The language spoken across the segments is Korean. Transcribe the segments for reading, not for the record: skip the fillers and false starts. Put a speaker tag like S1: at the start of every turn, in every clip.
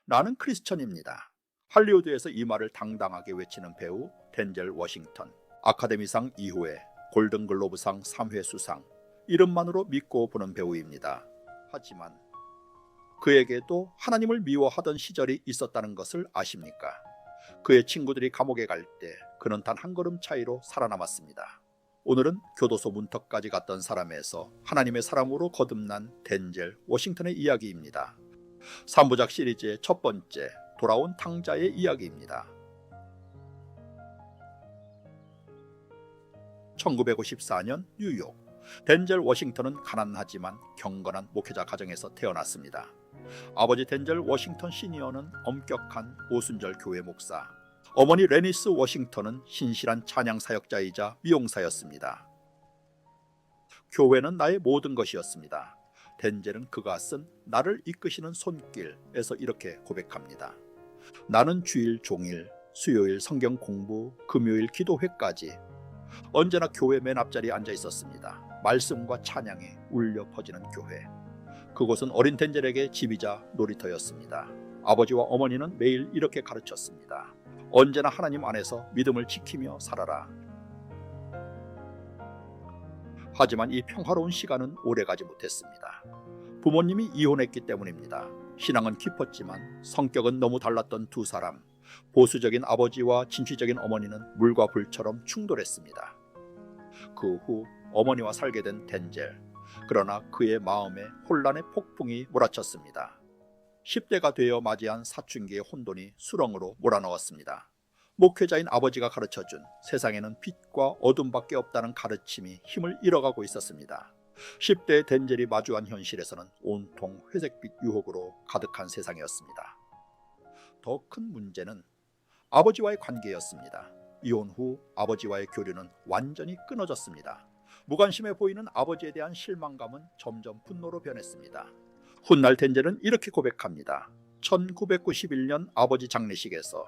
S1: 나는 크리스천입니다. 할리우드에서 이 말을 당당하게 외치는 배우 덴젤 워싱턴. 아카데미상 2회, 골든글로브상 3회 수상. 이름만으로 믿고 보는 배우입니다. 하지만 그에게도 하나님을 미워하던 시절이 있었다는 것을 아십니까? 그의 친구들이 감옥에 갈 때 그는 단 한 걸음 차이로 살아남았습니다. 오늘은 교도소 문턱까지 갔던 사람에서 하나님의 사람으로 거듭난 덴젤 워싱턴의 이야기입니다. 3부작 시리즈의 첫 번째, 돌아온 탕자의 이야기입니다. 1954년 뉴욕. 덴젤 워싱턴은 가난하지만 경건한 목회자 가정에서 태어났습니다. 아버지 덴젤 워싱턴 시니어는 엄격한 오순절 교회 목사, 어머니 레니스 워싱턴은 신실한 찬양 사역자이자 미용사였습니다. 교회는 나의 모든 것이었습니다. 덴젤은 그가 쓴 나를 이끄시는 손길에서 이렇게 고백합니다. 나는 주일 종일, 수요일 성경 공부, 금요일 기도회까지 언제나 교회 맨 앞자리에 앉아 있었습니다. 말씀과 찬양이 울려 퍼지는 교회. 그곳은 어린 덴젤에게 집이자 놀이터였습니다. 아버지와 어머니는 매일 이렇게 가르쳤습니다. 언제나 하나님 안에서 믿음을 지키며 살아라. 하지만 이 평화로운 시간은 오래가지 못했습니다. 부모님이 이혼했기 때문입니다. 신앙은 깊었지만 성격은 너무 달랐던 두 사람. 보수적인 아버지와 진취적인 어머니는 물과 불처럼 충돌했습니다. 그 후 어머니와 살게 된 덴젤. 그러나 그의 마음에 혼란의 폭풍이 몰아쳤습니다. 10대가 되어 맞이한 사춘기의 혼돈이 수렁으로 몰아넣었습니다. 목회자인 아버지가 가르쳐준 세상에는 빛과 어둠밖에 없다는 가르침이 힘을 잃어가고 있었습니다. 10대의 덴젤이 마주한 현실에서는 온통 회색빛 유혹으로 가득한 세상이었습니다. 더 큰 문제는 아버지와의 관계였습니다. 이혼 후 아버지와의 교류는 완전히 끊어졌습니다. 무관심해 보이는 아버지에 대한 실망감은 점점 분노로 변했습니다. 훗날 덴젤은 이렇게 고백합니다. 1991년 아버지 장례식에서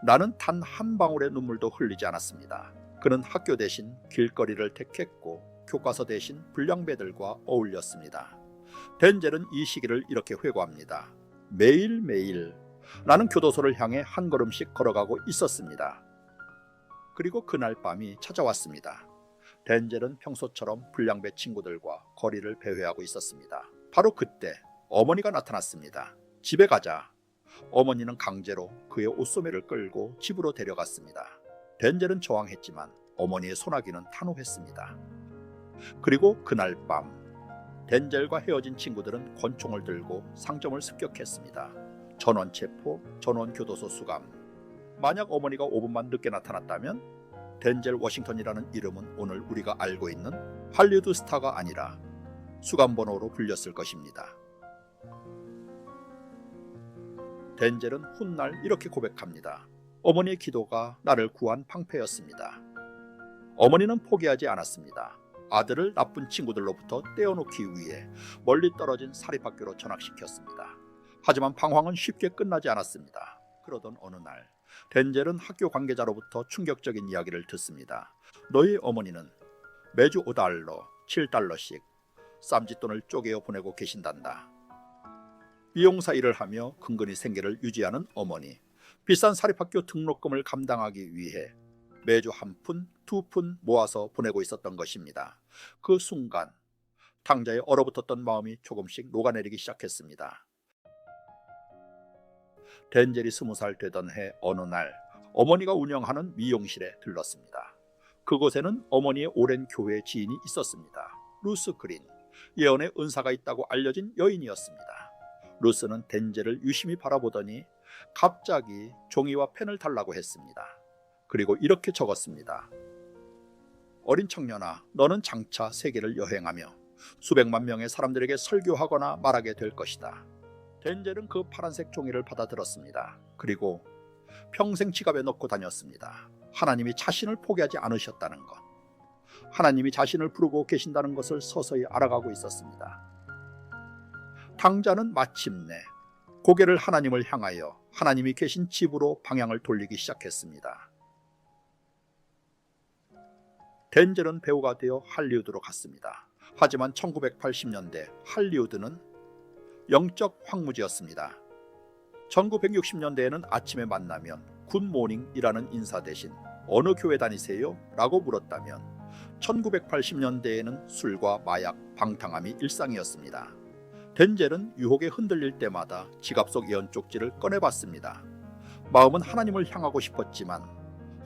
S1: 나는 단 한 방울의 눈물도 흘리지 않았습니다. 그는 학교 대신 길거리를 택했고 교과서 대신 불량배들과 어울렸습니다. 덴젤은 이 시기를 이렇게 회고합니다. 매일매일 나는 교도소를 향해 한 걸음씩 걸어가고 있었습니다. 그리고 그날 밤이 찾아왔습니다. 덴젤은 평소처럼 불량배 친구들과 거리를 배회하고 있었습니다. 바로 그때 어머니가 나타났습니다. 집에 가자. 어머니는 강제로 그의 옷소매를 끌고 집으로 데려갔습니다. 덴젤은 저항했지만 어머니의 소나기는 단호했습니다. 그리고 그날 밤 덴젤과 헤어진 친구들은 권총을 들고 상점을 습격했습니다. 전원 체포, 전원 교도소 수감. 만약 어머니가 5분만 늦게 나타났다면 덴젤 워싱턴이라는 이름은 오늘 우리가 알고 있는 할리우드 스타가 아니라 수감번호로 불렸을 것입니다. 덴젤은 훗날 이렇게 고백합니다. 어머니의 기도가 나를 구한 방패였습니다. 어머니는 포기하지 않았습니다. 아들을 나쁜 친구들로부터 떼어놓기 위해 멀리 떨어진 사립학교로 전학시켰습니다. 하지만 방황은 쉽게 끝나지 않았습니다. 그러던 어느 날 덴젤은 학교 관계자로부터 충격적인 이야기를 듣습니다. 너희 어머니는 매주 $5, $7씩 쌈짓돈을 쪼개어 보내고 계신단다. 미용사 일을 하며 근근히 생계를 유지하는 어머니. 비싼 사립학교 등록금을 감당하기 위해 매주 한 푼, 두 푼 모아서 보내고 있었던 것입니다. 그 순간 탕자의 얼어붙었던 마음이 조금씩 녹아내리기 시작했습니다. 덴젤이 20살 되던 해 어느 날 어머니가 운영하는 미용실에 들렀습니다. 그곳에는 어머니의 오랜 교회 지인이 있었습니다. 루스 그린, 예언의 은사가 있다고 알려진 여인이었습니다. 루스는 덴젤을 유심히 바라보더니 갑자기 종이와 펜을 달라고 했습니다. 그리고 이렇게 적었습니다. 어린 청년아, 너는 장차 세계를 여행하며 수백만 명의 사람들에게 설교하거나 말하게 될 것이다. 덴젤은 그 파란색 종이를 받아들었습니다. 그리고 평생 지갑에 넣고 다녔습니다. 하나님이 자신을 포기하지 않으셨다는 것, 하나님이 자신을 부르고 계신다는 것을 서서히 알아가고 있었습니다. 탕자는 마침내 고개를 하나님을 향하여 하나님이 계신 집으로 방향을 돌리기 시작했습니다. 덴젤은 배우가 되어 할리우드로 갔습니다. 하지만 1980년대 할리우드는 영적 황무지였습니다. 1960년대에는 아침에 만나면 굿모닝이라는 인사 대신 어느 교회 다니세요? 라고 물었다면 1980년대에는 술과 마약, 방탕함이 일상이었습니다. 덴젤은 유혹에 흔들릴 때마다 지갑 속 예언 쪽지를 꺼내봤습니다. 마음은 하나님을 향하고 싶었지만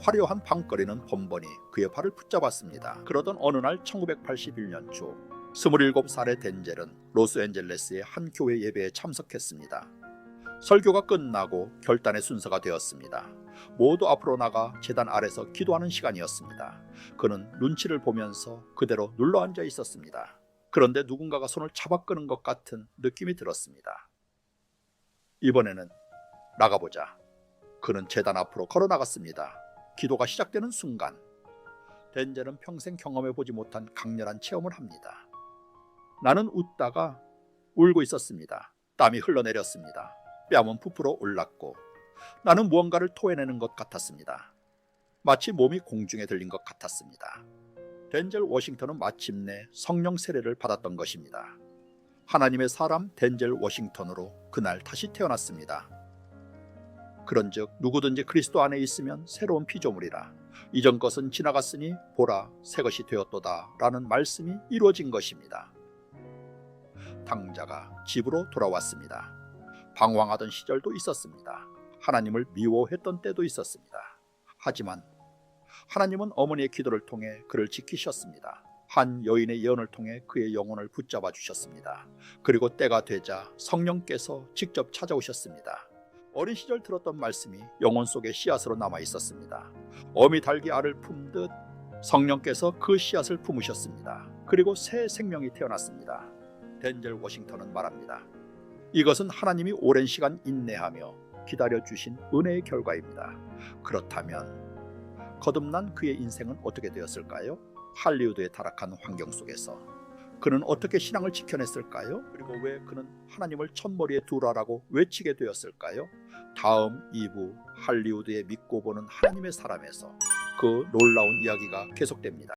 S1: 화려한 방거리는 번번이 그의 발을 붙잡았습니다. 그러던 어느 날 1981년 초 27살의 덴젤은 로스앤젤레스의 한 교회 예배에 참석했습니다. 설교가 끝나고 결단의 순서가 되었습니다. 모두 앞으로 나가 제단 아래서 기도하는 시간이었습니다. 그는 눈치를 보면서 그대로 눌러앉아 있었습니다. 그런데 누군가가 손을 잡아 끄는 것 같은 느낌이 들었습니다. 이번에는 나가보자. 그는 제단 앞으로 걸어 나갔습니다. 기도가 시작되는 순간 덴젤은 평생 경험해보지 못한 강렬한 체험을 합니다. 나는 웃다가 울고 있었습니다. 땀이 흘러내렸습니다. 뺨은 부풀어 올랐고 나는 무언가를 토해내는 것 같았습니다. 마치 몸이 공중에 들린 것 같았습니다. 덴젤 워싱턴은 마침내 성령 세례를 받았던 것입니다. 하나님의 사람 덴젤 워싱턴으로 그날 다시 태어났습니다. 그런즉 누구든지 그리스도 안에 있으면 새로운 피조물이라 이전 것은 지나갔으니 보라 새 것이 되었도다 라는 말씀이 이루어진 것입니다. 탕자가 집으로 돌아왔습니다. 방황하던 시절도 있었습니다. 하나님을 미워했던 때도 있었습니다. 하지만 하나님은 어머니의 기도를 통해 그를 지키셨습니다. 한 여인의 예언을 통해 그의 영혼을 붙잡아 주셨습니다. 그리고 때가 되자 성령께서 직접 찾아오셨습니다. 어린 시절 들었던 말씀이 영혼 속에 씨앗으로 남아 있었습니다. 어미 닭이 알을 품듯 성령께서 그 씨앗을 품으셨습니다. 그리고 새 생명이 태어났습니다. 덴젤 워싱턴은 말합니다. 이것은 하나님이 오랜 시간 인내하며 기다려주신 은혜의 결과입니다. 그렇다면 거듭난 그의 인생은 어떻게 되었을까요? 할리우드에 타락한 환경 속에서 그는 어떻게 신앙을 지켜냈을까요? 그리고 왜 그는 하나님을 첫머리에 두라라고 외치게 되었을까요? 다음 2부 할리우드에 믿고 보는 하나님의 사람에서 그 놀라운 이야기가 계속됩니다.